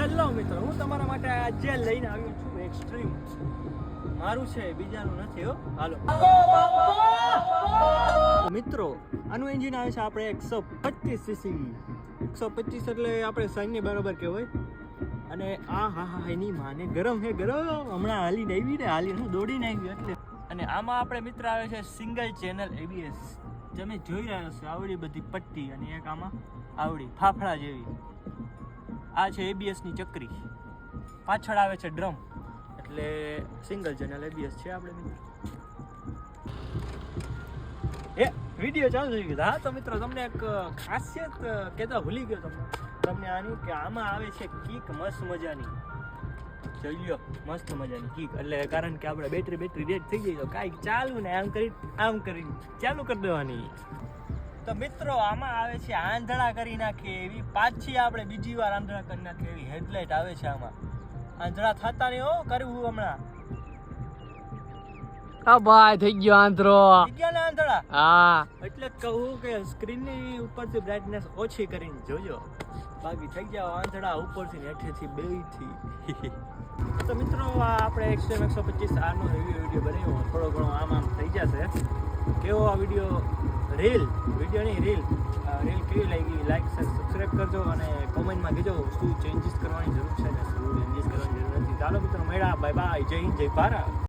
Hello મિત્રો, હું તમારા માટે આજે લઈને આવ્યો છું એક્સ્ટ્રીમ. મારું છે, બીજાનું નથી હો. હાલો મિત્રો, આનું એન્જિન આવે છે આપણે 125 સીસી. 125 એટલે આપણે સાઈનની બરાબર કહેવાય. અને આ હા એની માને ગરમ હે ગરમ. હમણાં હાલીને આવી ને હાલીને દોડીને આવી એટલે. અને આમાં આપણે મિત્ર આવે છે સિંગલ ચેનલ ABS. તમે જોઈ રહ્યા છો આવડી બધી પટ્ટી અને એક આમાં આવડી ફાફડા જેવી. આ છે ABS ની ચક્રી. પાછળ આવે છે ડ્રમ. એટલે સિંગલ ચેનલ ABS છે આપણે મિત્રો. એ વિડીયો ચાલુ થઈ ગયો. હા તો મિત્રો, તમને એક ખાસિયત કહેતા ભૂલી ગયો તમને આની કે આમાં આવે છે કિક મસ્ત મજાની. જોઈ લ્યો, મસ્ત મજાની કિક. એટલે કારણ કે આપણે બેટરી ડેડ થઈ ગઈ તો કાંઈક ચાલુ ને આમ કરીને ચાલુ કરી દેવાની. તો મિત્રો, આમાં આવે છે આંધળા કરી નાખે એવી. પાછી આપણે બીજી વાર આંધળા કરી નાખે એવી હેડલાઇટ આવે છે આમાં. આંધળા થતા નહીં હો કરવું હમણાં. હા ભાઈ, થઈ ગયો આંધળો. થઈ ગયા ને આંધળા? હા, એટલે કહું કે સ્ક્રીનની ઉપરથી બ્રાઇટનેસ ઓછી કરીને જોજો, બાકી થઈ જાવ આંધળા ઉપરથી ને હેઠેથી બેયથી. તો મિત્રો, આ આપણે એક્સ્ટ્રીમ 125 આનો રિવ્યુ વિડીયો બનાવ્યો. થોડો ઘણો આમ થઈ જશે. કેવો આ વિડીયો રીલ કેવી લાગી, લાઈક સબસ્ક્રાઈબ કરજો અને કોમેન્ટમાં કહેજો શું ચેન્જીસ કરવાની જરૂર છે ને શું ચેન્જીસ કરવાની જરૂર નથી. ચાલો મિત્રો, મળ્યા. Bye bye. જય હિન્દ, જય ભારત.